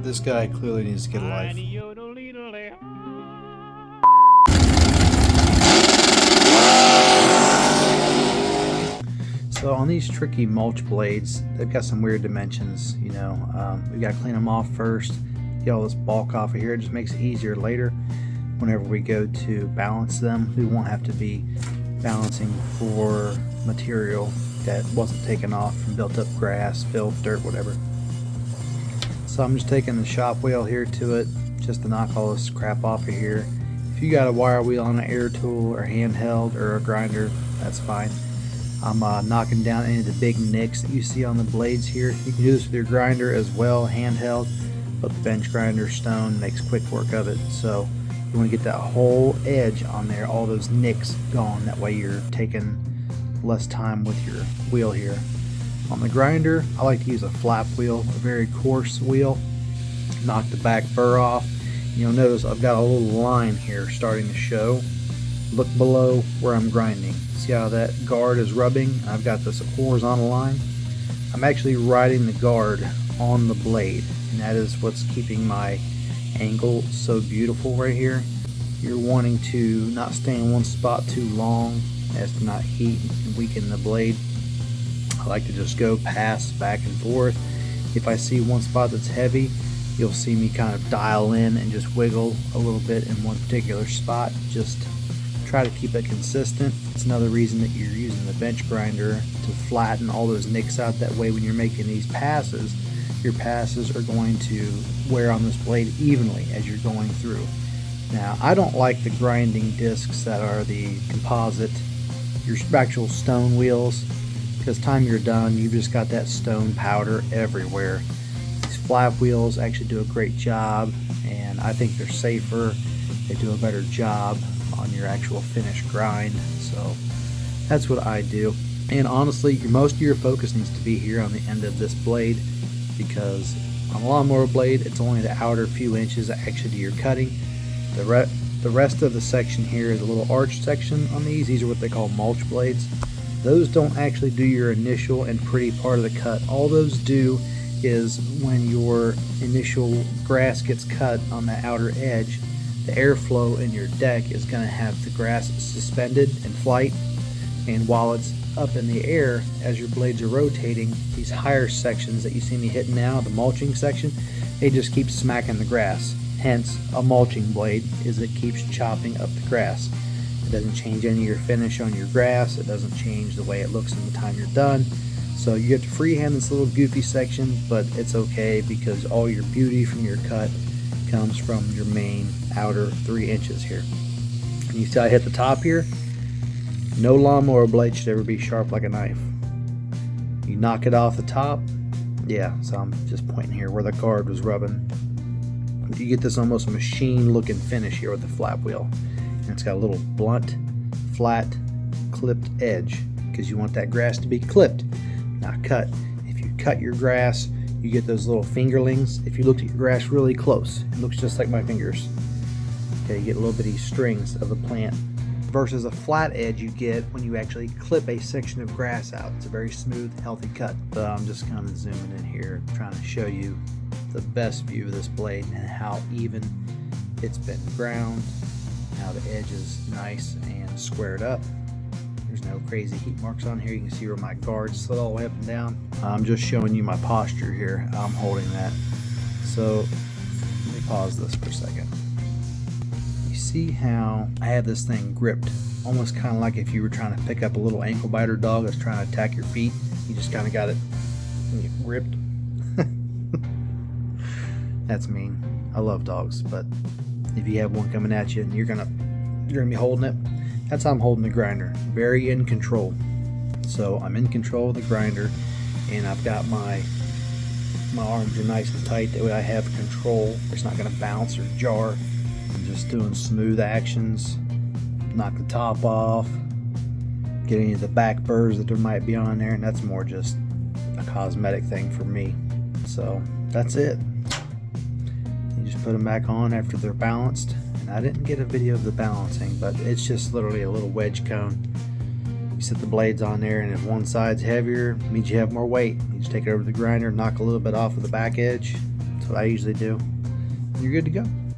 This guy clearly needs to get a life. So on these tricky mulch blades, they've got some weird dimensions, you know. We got to clean them off first, get all this bulk off of here. It just makes it easier later whenever we go to balance them. We won't have to be balancing for material that wasn't taken off from built up grass, filth, dirt, whatever. So I'm just taking the shop wheel here to it just to knock all this crap off of here. If you got a wire wheel on an air tool or handheld or a grinder, that's fine. I'm knocking down any of the big nicks that you see on the blades here. You can do this with your grinder as well, handheld, but the bench grinder stone makes quick work of it. So you want to get that whole edge on there, all those nicks gone. That way you're taking less time with your wheel here. On the grinder, I like to use a flap wheel, a very coarse wheel. Knock the back burr off. You'll notice I've got a little line here starting to show. Look below where I'm grinding. See how that guard is rubbing? I've got this horizontal line. I'm actually riding the guard on the blade, and that is what's keeping my angle so beautiful right here. You're wanting to not stay in one spot too long as to not heat and weaken the blade. I like to just go pass back and forth. If I see one spot that's heavy, you'll see me kind of dial in and just wiggle a little bit in one particular spot. Just try to keep it consistent. It's another reason that you're using the bench grinder to flatten all those nicks out. That way when you're making these passes, your passes are going to wear on this blade evenly as you're going through. Now, I don't like the grinding discs that are the composite, your actual stone wheels, because time you're done, you've just got that stone powder everywhere. These flap wheels actually do a great job, and I think they're safer. They do a better job on your actual finished grind. So that's what I do. And honestly, most of your focus needs to be here on the end of this blade, because on a lawnmower blade, it's only the outer few inches that actually do your cutting. The rest of the section here is a little arch section on these. These are what they call mulch blades. Those don't actually do your initial and pretty part of the cut. All those do is when your initial grass gets cut on the outer edge, the airflow in your deck is going to have the grass suspended in flight, and while it's up in the air as your blades are rotating, these higher sections that you see me hitting now, the mulching section, they just keep smacking the grass. Hence, a mulching blade is it keeps chopping up the grass. It doesn't change any of your finish on your grass. It doesn't change the way it looks in the time you're done. So you have to freehand this little goofy section, but it's okay because all your beauty from your cut comes from your main outer 3 inches here. And you see I hit the top here? No lawnmower blade should ever be sharp like a knife. You knock it off the top, yeah, so I'm just pointing here where the guard was rubbing. You get this almost machine looking finish here with the flap wheel. And it's got a little blunt, flat, clipped edge because you want that grass to be clipped, not cut. If you cut your grass, you get those little fingerlings. If you look at your grass really close, it looks just like my fingers. Okay, you get little bitty strings of the plant. Versus a flat edge you get when you actually clip a section of grass out. It's a very smooth, healthy cut. So I'm just kind of zooming in here, trying to show you the best view of this blade and how even it's been ground. Now the edge is nice and squared up. There's no crazy heat marks on here. You can see where my guard slid all the way up and down. I'm just showing you my posture here. I'm holding that. So let me pause this for a second. You see how I have this thing gripped, almost kind of like if you were trying to pick up a little ankle biter dog that's trying to attack your feet. You just kind of got it gripped. That's mean. I love dogs, but if you have one coming at you and you're gonna be holding it, that's how I'm holding the grinder. Very in control. So I'm in control of the grinder, and I've got my arms are nice and tight. That way I have control. It's not gonna bounce or jar. I'm just doing smooth actions. Knock the top off. Get any of the back burrs that there might be on there, and that's more just a cosmetic thing for me. So that's it. You just put them back on after they're balanced. And I didn't get a video of the balancing, but it's just literally a little wedge cone. You set the blades on there, and if one side's heavier, it means you have more weight. You just take it over to the grinder, knock a little bit off of the back edge, That's what I usually do. You're good to go.